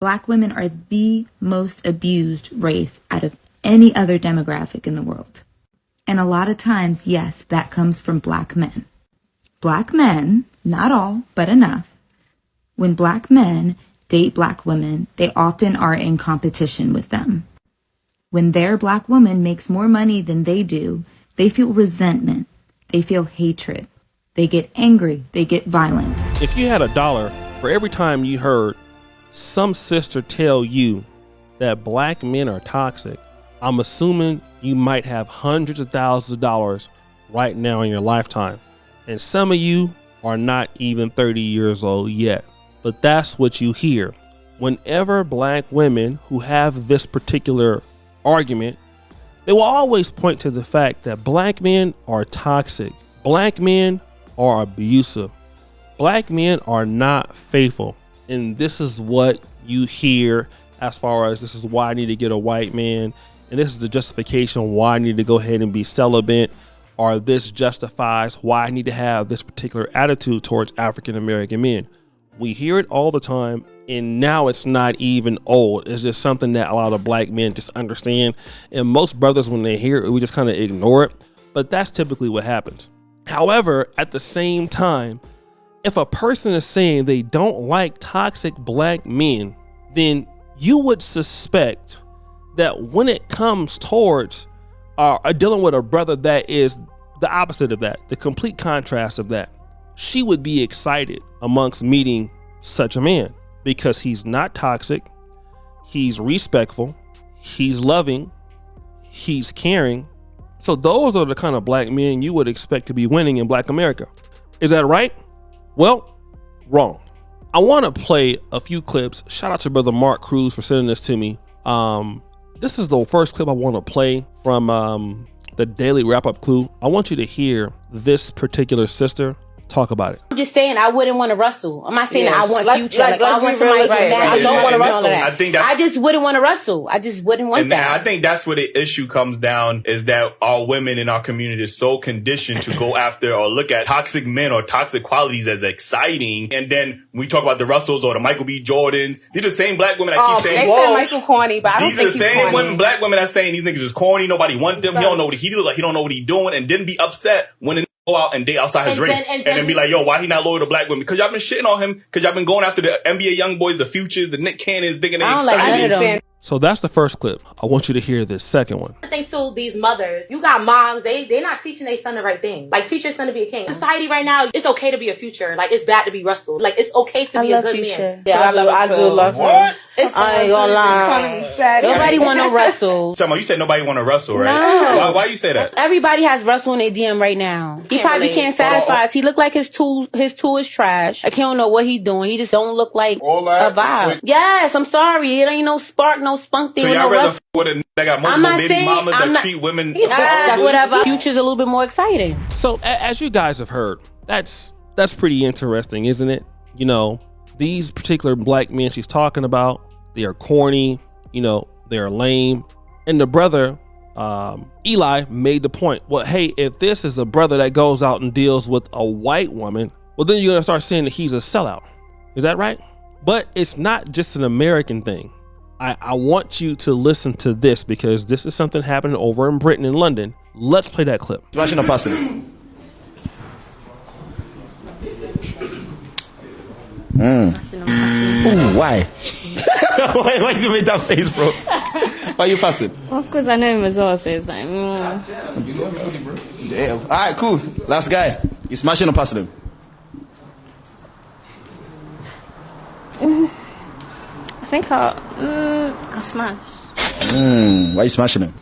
Black women are the most abused race out of any other demographic in the world. And a lot of times, yes, that comes from black men. Black men, not all, but enough. When black men date black women, they often are in competition with them. When their black woman makes more money than they do, they feel resentment. They feel hatred. They get angry. They get violent. If you had $1 for every time you heard some sister tell you that black men are toxic, I'm assuming you might have hundreds of thousands of dollars right now in your lifetime. And some of you are not even 30 years old yet. But that's what you hear. Whenever black women who have this particular argument, they will always point to the fact that black men are toxic. Black men are abusive. Black men are not faithful. And this is what you hear as far as this is why I need to get a white man. And this is the justification why I need to go ahead and be celibate, or this justifies why I need to have this particular attitude towards African American men. We hear it all the time, and now it's not even old. It's just something that a lot of black men just understand. And most brothers, when they hear it, we just kind of ignore it. But that's typically what happens. However, at the same time, if a person is saying they don't like toxic black men, then you would suspect that when it comes towards dealing with a brother that is the opposite of that, the complete contrast of that, she would be excited amongst meeting such a man because he's not toxic, he's respectful, he's loving, he's caring. So those are the kind of black men you would expect to be winning in Black America. Is that right? Well, wrong. I want to play a few clips. Shout out to brother Mark Cruz for sending this to me. This is the first clip I want to play from the Daily Wrap-Up Clue. I want you to hear this particular sister talk about it. I'm just saying I wouldn't want to wrestle. I'm not saying that I want future. Like, I want somebody who's mad. I don't want to wrestle. I just wouldn't want to wrestle. I just wouldn't want that. I think that's where the issue comes down, is that our women in our community is so conditioned to go after or look at toxic men or toxic qualities as exciting. And then we talk about the Russells or the Michael B. Jordans. These are the same black women that keep saying, they said Michael corny, but I don't think he's corny. These are the same black women that saying these niggas is corny. Nobody wants them. He don't know what he look like. He don't know what he doing. And then be upset when a go out and date outside his race and then be like, yo, why he not loyal to black women? Because y'all been shitting on him, because y'all been going after the NBA young boys, the Futures, the Nick Cannons, thinking they excited. So that's the first clip. I want you to hear this second one. I think to these mothers, you got moms, they're not teaching their son the right thing. Like, teach your son to be a king. Society right now, it's okay to be a Future. Like, it's bad to be Russell. Like, it's okay to be a good man. Yeah, I do love him. I ain't gonna lie. Nobody want to Russell. You said nobody want to Russell, right? No. Why you say that? Everybody has Russell in their DM right now. He probably can't satisfy us. He look like his tool is trash. Like, he don't know what he doing. He just don't look like a vibe. Yes, I'm sorry. It ain't no spark, no spunk thing. So y'all rather with a that got multiple baby mamas that treat women. That's whatever. Future's a little bit more exciting. So as you guys have heard, that's pretty interesting, isn't it? You know, these particular black men she's talking about, they are corny, you know, they're lame. And the brother, Eli, made the point, well, hey, if this is a brother that goes out and deals with a white woman, well, then you're gonna start saying that he's a sellout. Is that right? But it's not just an American thing. I want you to listen to this because this is something happening over in Britain and London. Let's play that clip. Smashing or passing? Ooh, why? Why did you make that face, bro? Why are you passing? Well, of course I know him as well, so it's like, Damn. All right, cool. Last guy. You smashing or passing him? I think I'll smash. Why are you smashing him?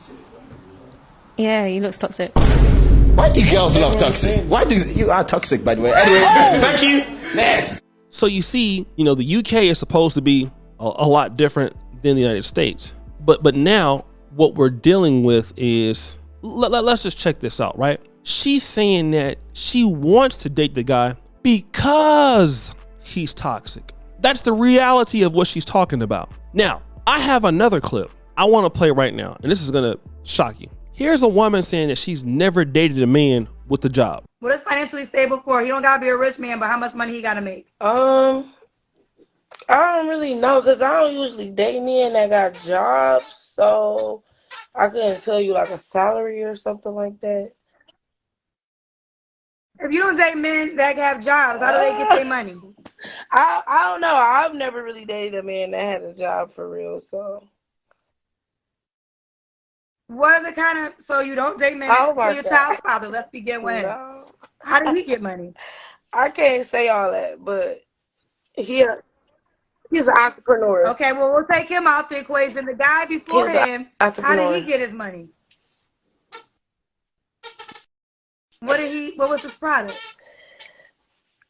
Yeah, he looks toxic. Why do girls love toxic? Why do you are toxic, by the way? Anyway, thank you. Next. So you see, you know, the UK is supposed to be a lot different than the United States. But now what we're dealing with is, let's just check this out, right? She's saying that she wants to date the guy because he's toxic. That's the reality of what she's talking about. Now, I have another clip I want to play right now, and this is going to shock you. Here's a woman saying that she's never dated a man with a job. What is financially stable for? He don't gotta be a rich man, but how much money he gotta make? I don't really know because I don't usually date men that got jobs, so I couldn't tell you like a salary or something like that. If you don't date men that have jobs, how do they get their money? I don't know. I've never really dated a man that had a job for real, so. What are the kind of, so you don't date men for your child's father? Let's begin with him. How did he get money? I can't say all that, but he's an entrepreneur. Okay, well, we'll take him out the equation. The guy before him, how did he get his money? What was his product?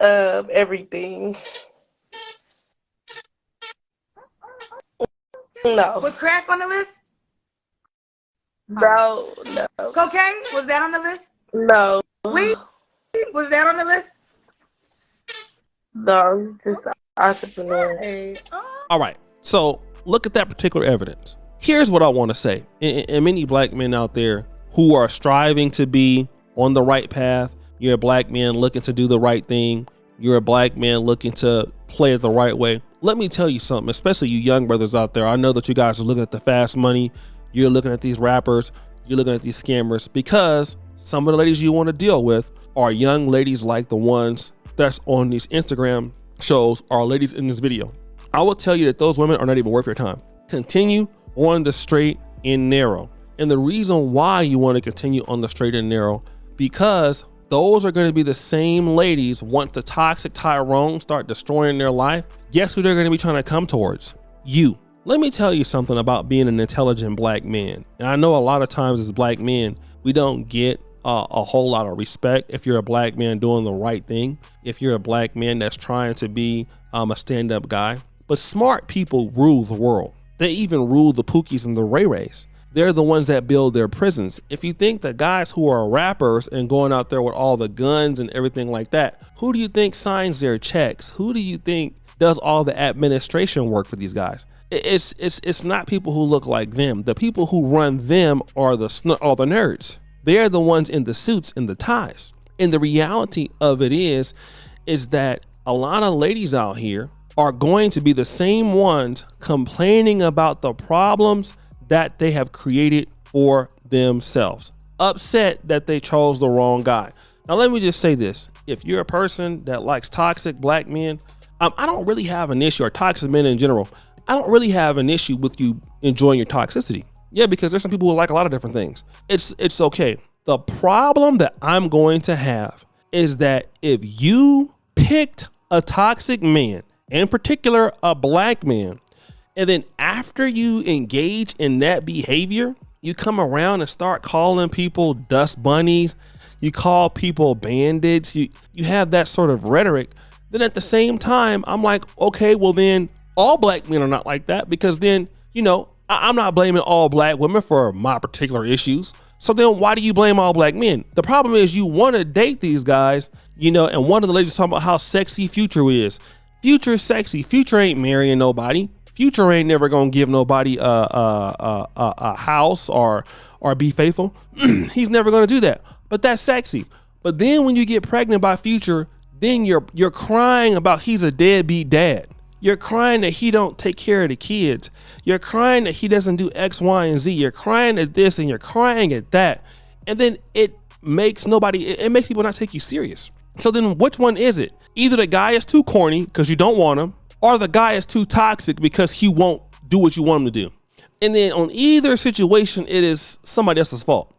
Everything. No. Was crack on the list? No. Cocaine? Was that on the list? No. Weed? Was that on the list? No, just entrepreneur. All right. So look at that particular evidence. Here's what I want to say. And many black men out there who are striving to be on the right path. You're a black man looking to do the right thing. You're a black man looking to play it the right way. Let me tell you something, especially you young brothers out there. I know that you guys are looking at the fast money. You're looking at these rappers. You're looking at these scammers because some of the ladies you want to deal with are young ladies like the ones that's on these Instagram shows or ladies in this video. I will tell you that those women are not even worth your time. Continue on the straight and narrow. And the reason why you want to continue on the straight and narrow, because those are going to be the same ladies once the toxic Tyrone start destroying their life. Guess who they're going to be trying to come towards? You. Let me tell you something about being an intelligent black man. And I know a lot of times as black men, we don't get a whole lot of respect if you're a black man doing the right thing, if you're a black man that's trying to be a stand-up guy. But smart people rule the world. They even rule the Pookies and the Ray Rays. They're the ones that build their prisons. If you think the guys who are rappers and going out there with all the guns and everything like that, who do you think signs their checks? Who do you think does all the administration work for these guys? It's not people who look like them. The people who run them are the nerds. They're the ones in the suits and the ties. And the reality of it is that a lot of ladies out here are going to be the same ones complaining about the problems that they have created for themselves, upset that they chose the wrong guy. Now, let me just say this. If you're a person that likes toxic black men, I don't really have an issue, or toxic men in general. I don't really have an issue with you enjoying your toxicity. Yeah, because there's some people who like a lot of different things. It's okay. The problem that I'm going to have is that if you picked a toxic man, in particular a black man, and then after you engage in that behavior, you come around and start calling people dust bunnies, you call people bandits, you have that sort of rhetoric, then at the same time, I'm like, okay, well then all black men are not like that, because then, I'm not blaming all black women for my particular issues. So then why do you blame all black men? The problem is you want to date these guys, and one of the ladies talking about how sexy Future is. Future's sexy. Future ain't marrying nobody. Future ain't never gonna give nobody a house or be faithful. He's never gonna do that. But that's sexy. But then when you get pregnant by Future, then you're crying about he's a deadbeat dad. You're crying that he don't take care of the kids. You're crying that he doesn't do X, Y, and Z. You're crying at this and you're crying at that. And then it makes people not take you serious. So then which one is it? Either the guy is too corny because you don't want him, or the guy is too toxic because he won't do what you want him to do. And then on either situation, it is somebody else's fault.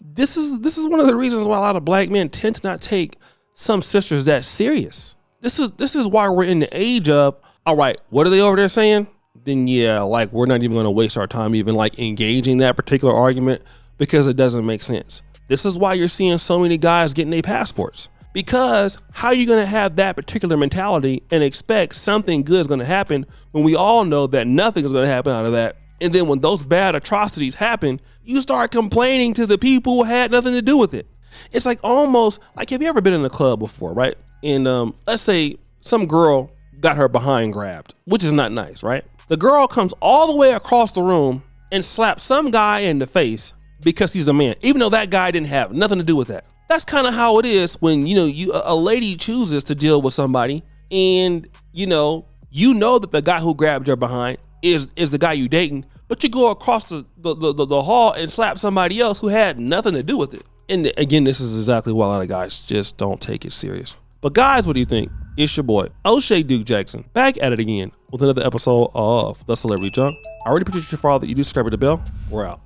This is one of the reasons why a lot of black men tend to not take some sisters that serious. This is why we're in the age of, all right, what are they over there saying? Then yeah, like we're not even going to waste our time even like engaging that particular argument because it doesn't make sense. This is why you're seeing so many guys getting their passports. Because how are you going to have that particular mentality and expect something good is going to happen when we all know that nothing is going to happen out of that? And then when those bad atrocities happen, you start complaining to the people who had nothing to do with it. It's like almost like, have you ever been in a club before, right? And let's say some girl got her behind grabbed, which is not nice, right? The girl comes all the way across the room and slaps some guy in the face because he's a man, even though that guy didn't have nothing to do with that. That's kind of how it is when, a lady chooses to deal with somebody and, you You know that the guy who grabbed your behind is the guy you dating, but you go across the hall and slap somebody else who had nothing to do with it. And again, this is exactly why a lot of guys just don't take it serious. But guys, what do you think? It's your boy, O'Shea Duke Jackson, back at it again with another episode of The Celebrity Junk. I already appreciate your follow that you do subscribe to the bell. We're out.